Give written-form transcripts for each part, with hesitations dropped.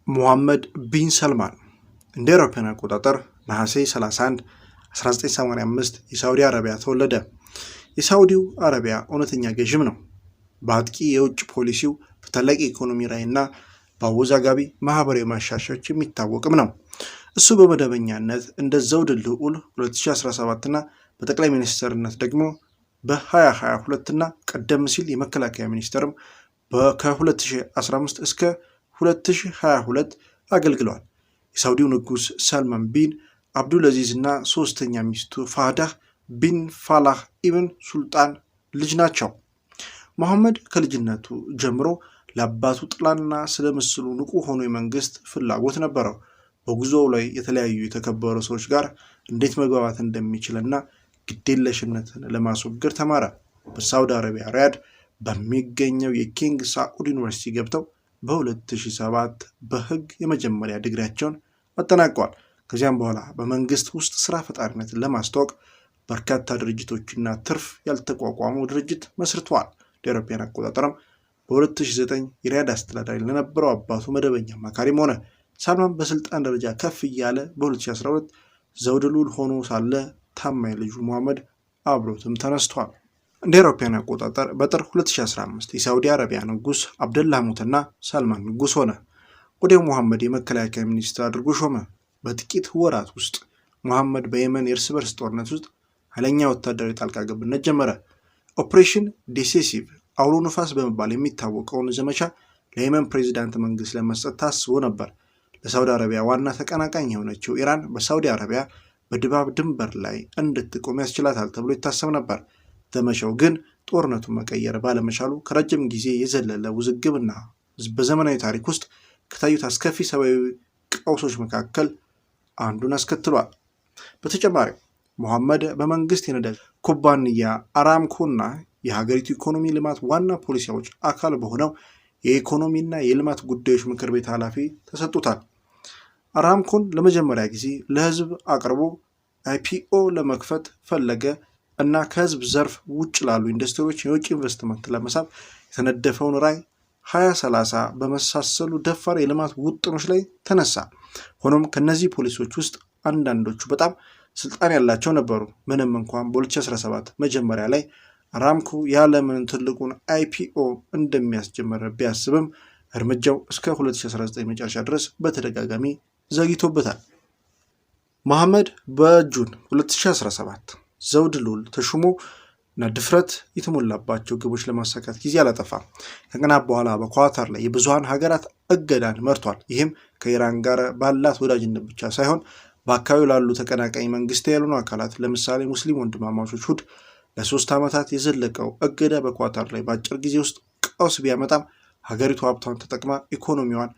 ሙሐመድ ቢን ሰልማን እንደ አውሮፓውያን አቆጣጠር ነሐሴ 31 1985 የሳውዲ አረቢያ ተወለደ። የሳውዲው አረቢያ እውነተኛ ገዥም ነው። በአጥቂ የውጭ ፖሊሲው፣ በታላቅ የኢኮኖሚ ራዕይና በአወዛጋቢ ማህበራዊ ማሻሻያዎች የሚታወቅም ነው። እሱ በመደበኛነት እንደ ዘውድ ልዑል 2017 እና በጠቅላይ ሚኒስትርነት ደግሞ በ2022 እና ቀደም ሲል የመከላከያ ሚኒስትርም ከ2015 እስከ 2022 አገልግሏል። የሳውዲው ንጉስ ሰልማን ቢን አብዱልአዚዝ እና ሶስተኛ ሚስቱ ፋህዳህ ቢን ፋላህ ኢብን ሱልጣን ልጅ ናቸው። መሐመድ ከልጅነቱ ጀምሮ ለአባቱ ጥላና ስለ ምስሉ ንቁ ሆኖ የመንግስት ፍላጎት ነበረው። በጉዞው ላይ የተለያዩ የተከበሩ ሰዎች ጋር እንዴት መግባባት እንደሚችልና ግዴለሽነትን ለማስወገድ ተማረ። በሳውዲ አረቢያ ሪያድ በሚገኘው የኪንግ ሳዑድ ዩኒቨርሲቲ ገብተው በ2007 በህግ የመጀመሪያ ዲግሪያቸውን አጠናቀዋል። ከዚያም በኋላ በመንግስት ውስጥ ስራ ፈጣሪነትን ለማስተዋወቅ በርካታ ድርጅቶችና ትርፍ ያልተቋቋሙ ድርጅት መስርተዋል። ለአውሮፓውያን አቆጣጠርም በ2009 የሪያድ አስተዳዳሪ ለነበረው አባቱ መደበኛ አማካሪም ሆነ። ሰልማን በስልጣን ደረጃ ከፍ እያለ በ2012 ዘውድ ልዑል ሆኖ ሳለ ታማኝ ልጁ ሙሐመድ አብሮትም ተነስቷል። እንደ አውሮፓውያን አቆጣጠር በጥር 2015 የሳውዲ አረቢያ ንጉስ አብደላ ሞተና ሰልማን ንጉስ ሆነ። ወዲያው ሙሐመድ የመከላከያ ሚኒስትር አድርጎ ሾመ። በጥቂት ወራት ውስጥ ሙሐመድ በየመን የእርስ በርስ ጦርነት ውስጥ ኃይለኛ ወታደራዊ ጣልቃ ገብነት ጀመረ። ኦፕሬሽን ዲሴሲቭ አውሎ ንፋስ በመባል የሚታወቀውን ዘመቻ ለየመን ፕሬዚዳንት መንግስት ለመስጠት ታስቦ ነበር። ለሳውዲ አረቢያ ዋና ተቀናቃኝ የሆነችው ኢራን በሳውዲ አረቢያ በድባብ ድንበር ላይ እንድትቆም ያስችላታል ተብሎ ይታሰብ ነበር። ዘመቻው ግን ጦርነቱን መቀየር ባለመቻሉ ከረጅም ጊዜ የዘለለ ውዝግብና በዘመናዊ ታሪክ ውስጥ ከታዩት አስከፊ ሰብአዊ ቀውሶች መካከል አንዱን አስከትሏል። በተጨማሪም ሙሐመድ በመንግስት የነዳጅ ኩባንያ አራምኮና የሀገሪቱ ኢኮኖሚ ልማት ዋና ፖሊሲዎች አካል በሆነው የኢኮኖሚና የልማት ጉዳዮች ምክር ቤት ኃላፊ ተሰጥቶታል። አራምኮን ለመጀመሪያ ጊዜ ለህዝብ አቅርቦ አይፒኦ ለመክፈት ፈለገ እና ከህዝብ ዘርፍ ውጭ ላሉ ኢንዱስትሪዎች የውጭ ኢንቨስትመንት ለመሳብ የተነደፈውን ራዕይ 2030 በመሳሰሉ ደፋር የልማት ውጥኖች ላይ ተነሳ። ሆኖም ከነዚህ ፖሊሲዎች ውስጥ አንዳንዶቹ በጣም ስልጣን ያላቸው ነበሩ። ምንም እንኳን በ2017 መጀመሪያ ላይ አራምኮ የዓለምን ትልቁን አይፒኦ እንደሚያስጀምር ቢያስብም እርምጃው እስከ 2019 መጨረሻ ድረስ በተደጋጋሚ ዘግይቶበታል። መሐመድ በጁን 2017 ዘውድ ልዑል ተሹሞ እና ድፍረት የተሞላባቸው ግቦች ለማሳካት ጊዜ አላጠፋም። ከቀናት በኋላ በኳታር ላይ የብዙሃን ሀገራት እገዳን መርቷል። ይህም ከኢራን ጋር ባላት ወዳጅነት ብቻ ሳይሆን በአካባቢው ላሉ ተቀናቃኝ መንግስታዊ ያልሆኑ አካላት ለምሳሌ ሙስሊም ወንድማማቾች ሁድ ለ3 ዓመታት የዘለቀው እገዳ በኳታር ላይ በአጭር ጊዜ ውስጥ ቀውስ ቢያመጣም ሀገሪቱ ሀብቷን ተጠቅማ ኢኮኖሚዋን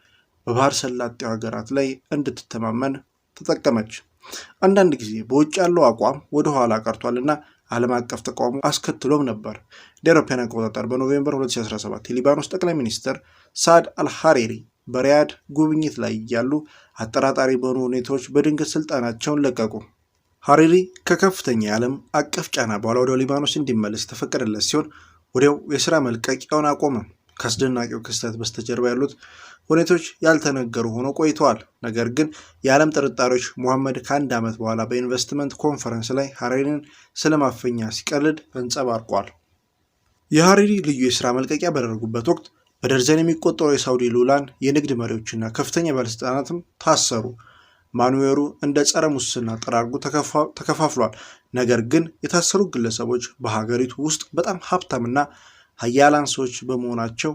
በባህር ሰላጤው ሀገራት ላይ እንድትተማመን ተጠቀመች። አንዳንድ ጊዜ በውጭ ያለው አቋም ወደ ኋላ ቀርቷልና ዓለም አቀፍ ተቃውሞ አስከትሎም ነበር። እንደ አውሮፓውያን አቆጣጠር በኖቬምበር 2017 የሊባኖስ ጠቅላይ ሚኒስትር ሳድ አልሐሪሪ በሪያድ ጉብኝት ላይ ያሉ አጠራጣሪ በሆኑ ሁኔታዎች በድንገት ስልጣናቸውን ለቀቁ። ሐሪሪ ከከፍተኛ የዓለም አቀፍ ጫና በኋላ ወደ ሊባኖስ እንዲመለስ የተፈቀደለት ሲሆን ወዲያው የሥራ መልቀቂያውን አቆመ። ከአስደናቂው ክስተት በስተጀርባ ያሉት ሁኔታዎች ያልተነገሩ ሆነው ቆይተዋል። ነገር ግን የዓለም ጥርጣሬዎች ሙሐመድ ከአንድ ዓመት በኋላ በኢንቨስትመንት ኮንፈረንስ ላይ ሐሪሪን ስለማፈኛ ሲቀልድ ተንጸባርቋል። የሐሪሪ ልዩ የሥራ መልቀቂያ ባደረጉበት ወቅት በደርዘን የሚቆጠሩ የሳውዲ ልዑላን፣ የንግድ መሪዎችና ከፍተኛ ባለሥልጣናትም ታሰሩ። ማኑዌሩ እንደ ጸረ ሙስና ጠራርጎ ተከፋፍሏል። ነገር ግን የታሰሩ ግለሰቦች በሀገሪቱ ውስጥ በጣም ሀብታምና ሀያላን ሰዎች በመሆናቸው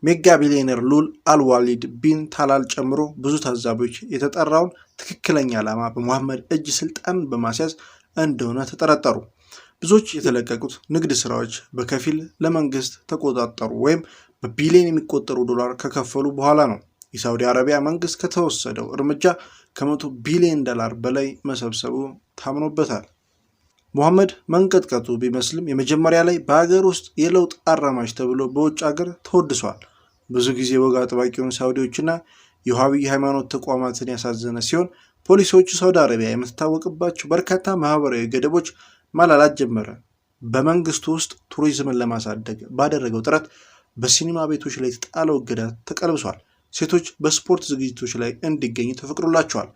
ሜጋ ቢሊዮነር ልዑል አልዋሊድ ቢን ታላል ጨምሮ ብዙ ታዛቢዎች የተጠራውን ትክክለኛ ዓላማ በሙሐመድ እጅ ስልጣን በማስያዝ እንደሆነ ተጠረጠሩ። ብዙዎች የተለቀቁት ንግድ ስራዎች በከፊል ለመንግስት ተቆጣጠሩ ወይም በቢሊዮን የሚቆጠሩ ዶላር ከከፈሉ በኋላ ነው። የሳውዲ አረቢያ መንግስት ከተወሰደው እርምጃ ከ100 ቢሊዮን ዶላር በላይ መሰብሰቡ ታምኖበታል። ሙሐመድ መንቀጥቀጡ ቢመስልም የመጀመሪያ ላይ በሀገር ውስጥ የለውጥ አራማጅ ተብሎ በውጭ ሀገር ተወድሷል። ብዙ ጊዜ ወግ አጥባቂውን ሳውዲዎችና የውሃቢ ሃይማኖት ተቋማትን ያሳዘነ ሲሆን ፖሊሶቹ ሳውዲ አረቢያ የምትታወቅባቸው በርካታ ማህበራዊ ገደቦች ማላላት ጀመረ። በመንግስቱ ውስጥ ቱሪዝምን ለማሳደግ ባደረገው ጥረት በሲኒማ ቤቶች ላይ የተጣለው እገዳ ተቀልብሷል። ሴቶች በስፖርት ዝግጅቶች ላይ እንዲገኙ ተፈቅዶላቸዋል።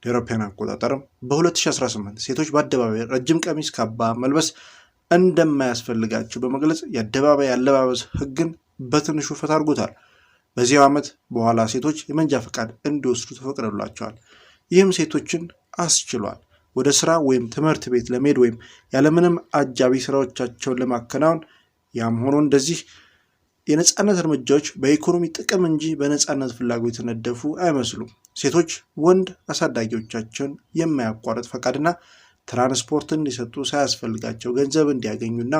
ለአውሮፓውያን አቆጣጠርም በ2018 ሴቶች በአደባባይ ረጅም ቀሚስ ካባ መልበስ እንደማያስፈልጋቸው በመግለጽ የአደባባይ አለባበስ ሕግን በትንሹ ፈታ አድርጎታል። በዚያው ዓመት በኋላ ሴቶች የመንጃ ፈቃድ እንዲወስዱ ተፈቅዶላቸዋል። ይህም ሴቶችን አስችሏል። ወደ ስራ ወይም ትምህርት ቤት ለመሄድ ወይም ያለምንም አጃቢ ስራዎቻቸውን ለማከናወን። ያም ሆኖ እንደዚህ የነጻነት እርምጃዎች በኢኮኖሚ ጥቅም እንጂ በነጻነት ፍላጎት የተነደፉ አይመስሉም። ሴቶች ወንድ አሳዳጊዎቻቸውን የማያቋርጥ ፈቃድና ትራንስፖርት እንዲሰጡ ሳያስፈልጋቸው ገንዘብ እንዲያገኙና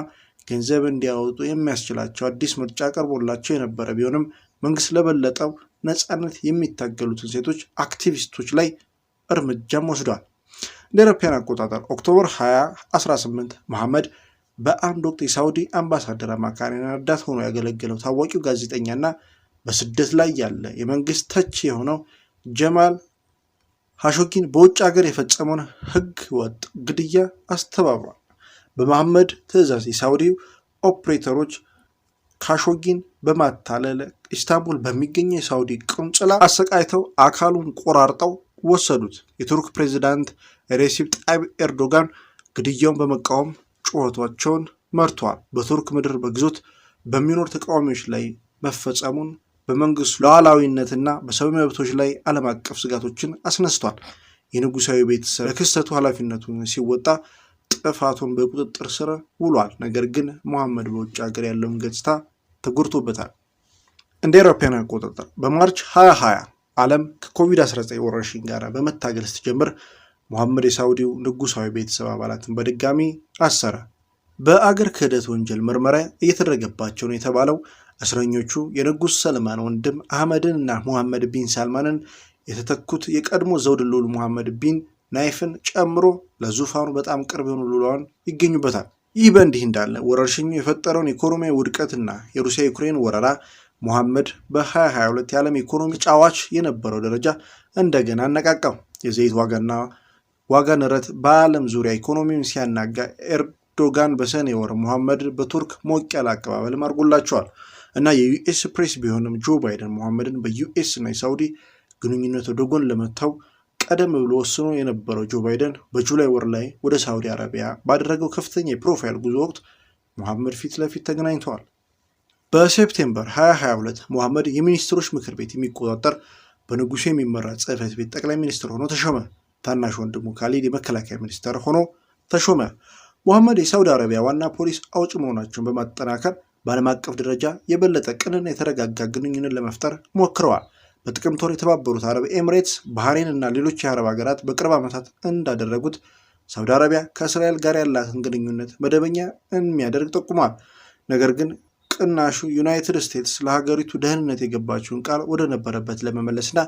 ገንዘብ እንዲያወጡ የሚያስችላቸው አዲስ ምርጫ ቀርቦላቸው የነበረ ቢሆንም መንግስት ለበለጠው ነጻነት የሚታገሉትን ሴቶች አክቲቪስቶች ላይ እርምጃም ወስዷል። እንደ አውሮፓውያን አቆጣጠር ኦክቶበር 2018 መሐመድ በአንድ ወቅት የሳውዲ አምባሳደር አማካሪና ረዳት ሆኖ ያገለገለው ታዋቂው ጋዜጠኛና በስደት ላይ ያለ የመንግስት ተቺ የሆነው ጀማል ሐሾጊን በውጭ ሀገር የፈጸመውን ህገ ወጥ ግድያ አስተባብሯል። በመሐመድ ትዕዛዝ የሳውዲ ኦፕሬተሮች ካሾጊን በማታለል ኢስታንቡል በሚገኘው የሳውዲ ቆንጽላ አሰቃይተው አካሉን ቆራርጠው ወሰዱት። የቱርክ ፕሬዚዳንት ሬሲፕ ጣይብ ኤርዶጋን ግድያውን በመቃወም ጩኸታቸውን መርተዋል። በቱርክ ምድር በግዞት በሚኖር ተቃዋሚዎች ላይ መፈጸሙን በመንግስቱ ሉዓላዊነትና በሰብአዊ መብቶች ላይ ዓለም አቀፍ ስጋቶችን አስነስቷል። የንጉሳዊ ቤተሰብ ለክስተቱ ኃላፊነቱን ሲወጣ ጥፋቱን በቁጥጥር ስር ውሏል። ነገር ግን መሐመድ በውጭ ሀገር ያለውን ገጽታ ተጎድቶበታል። እንደ አውሮፓውያን አቆጣጠር በማርች 2020 ዓለም ከኮቪድ-19 ወረርሽኝ ጋር በመታገል ስትጀምር መሐመድ የሳውዲው ንጉሳዊ ቤተሰብ አባላትን በድጋሚ አሰረ። በአገር ክህደት ወንጀል ምርመራ እየተደረገባቸው ነው የተባለው እስረኞቹ የንጉስ ሰልማን ወንድም አህመድን እና ሙሐመድ ቢን ሳልማንን የተተኩት የቀድሞ ዘውድ ልዑል ሙሐመድ ቢን ናይፍን ጨምሮ ለዙፋኑ በጣም ቅርብ የሆኑ ልዑላን ይገኙበታል። ይህ በእንዲህ እንዳለ ወረርሽኙ የፈጠረውን ኢኮኖሚያዊ ውድቀትና የሩሲያ ዩክሬን ወረራ ሙሐመድ በ2022 የዓለም ኢኮኖሚ ጫዋች የነበረው ደረጃ እንደገና አነቃቃው። የዘይት ዋጋ ንረት በዓለም ዙሪያ ኢኮኖሚውን ሲያናጋ ኤርዶጋን በሰኔ ወር ሙሐመድ በቱርክ ሞቅ ያለ አቀባበል አድርጎላቸዋል እና የዩኤስ ፕሬስ ቢሆንም ጆ ባይደን ሙሐመድን በዩኤስ እና የሳውዲ ግንኙነት ወደ ጎን ለመተው ቀደም ብሎ ወስኖ የነበረው ጆ ባይደን በጁላይ ወር ላይ ወደ ሳውዲ አረቢያ ባደረገው ከፍተኛ የፕሮፋይል ጉዞ ወቅት ሙሐመድ ፊት ለፊት ተገናኝተዋል። በሴፕቴምበር 2022 ሙሐመድ የሚኒስትሮች ምክር ቤት የሚቆጣጠር በንጉሱ የሚመራ ጽሕፈት ቤት ጠቅላይ ሚኒስትር ሆኖ ተሾመ። ታናሽ ወንድሙ ካሊድ የመከላከያ ሚኒስትር ሆኖ ተሾመ። ሙሐመድ የሳውዲ አረቢያ ዋና ፖሊስ አውጭ መሆናቸውን በማጠናከር በዓለም አቀፍ ደረጃ የበለጠ ቅንና የተረጋጋ ግንኙነት ለመፍጠር ሞክረዋል። በጥቅምት ወር የተባበሩት አረብ ኤምሬትስ፣ ባህሬን እና ሌሎች የአረብ ሀገራት በቅርብ ዓመታት እንዳደረጉት ሳውዲ አረቢያ ከእስራኤል ጋር ያላትን ግንኙነት መደበኛ የሚያደርግ ጠቁሟል። ነገር ግን ቅናሹ ዩናይትድ ስቴትስ ለሀገሪቱ ደህንነት የገባችውን ቃል ወደ ነበረበት ለመመለስና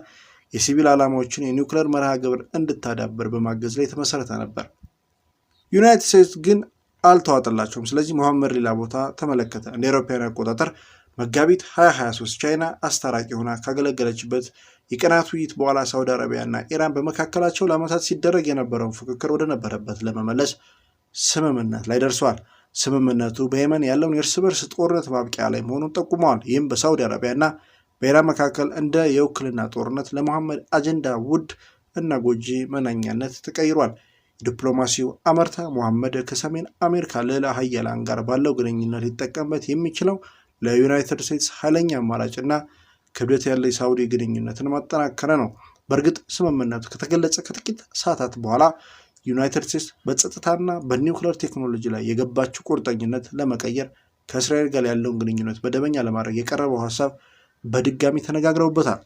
የሲቪል ዓላማዎችን የኒውክሌር መርሃ ግብር እንድታዳብር በማገዝ ላይ የተመሰረተ ነበር። ዩናይትድ ስቴትስ ግን አልተዋጠላቸውም። ስለዚህ ሙሐመድ ሌላ ቦታ ተመለከተ። እንደ አውሮፓውያን አቆጣጠር መጋቢት 2023 ቻይና አስታራቂ ሆና ካገለገለችበት የቀናት ውይይት በኋላ ሳውዲ አረቢያ እና ኢራን በመካከላቸው ለዓመታት ሲደረግ የነበረውን ፉክክር ወደ ነበረበት ለመመለስ ስምምነት ላይ ደርሰዋል። ስምምነቱ በየመን ያለውን የእርስ በርስ ጦርነት ማብቂያ ላይ መሆኑን ጠቁመዋል። ይህም በሳውዲ አረቢያ እና በኢራን መካከል እንደ የውክልና ጦርነት ለመሐመድ አጀንዳ ውድ እና ጎጂ መናኛነት ተቀይሯል። ዲፕሎማሲው አመርታ ሙሐመድ ከሰሜን አሜሪካ ልዕለ ሀያላን ጋር ባለው ግንኙነት ሊጠቀምበት የሚችለው ለዩናይትድ ስቴትስ ኃይለኛ አማራጭና ክብደት ያለው የሳውዲ ግንኙነትን ማጠናከረ ነው። በእርግጥ ስምምነቱ ከተገለጸ ከጥቂት ሰዓታት በኋላ ዩናይትድ ስቴትስ በጸጥታና በኒውክሌር ቴክኖሎጂ ላይ የገባችው ቁርጠኝነት ለመቀየር ከእስራኤል ጋር ያለውን ግንኙነት መደበኛ ለማድረግ የቀረበው ሀሳብ በድጋሚ ተነጋግረውበታል።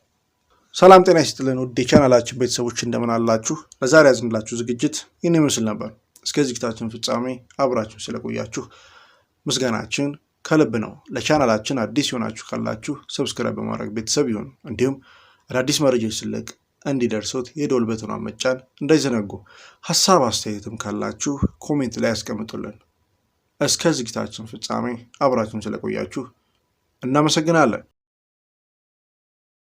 ሰላም ጤና ይስጥልን ውድ የቻናላችን ቤተሰቦች እንደምን አላችሁ? ለዛሬ ያዝንላችሁ ዝግጅት ይህን ይመስል ነበር። እስከ ዝግጅታችን ፍጻሜ አብራችሁ ስለቆያችሁ ምስጋናችን ከልብ ነው። ለቻናላችን አዲስ የሆናችሁ ካላችሁ ሰብስክራይብ በማድረግ ቤተሰብ ይሁን። እንዲሁም አዳዲስ መረጃዎች ስለቅ እንዲደርሶት የደወል በተኗን መጫን እንዳይዘነጉ። ሀሳብ አስተያየትም ካላችሁ ኮሜንት ላይ ያስቀምጡልን። እስከ ዝግጅታችን ፍጻሜ አብራችሁን ስለቆያችሁ እናመሰግናለን።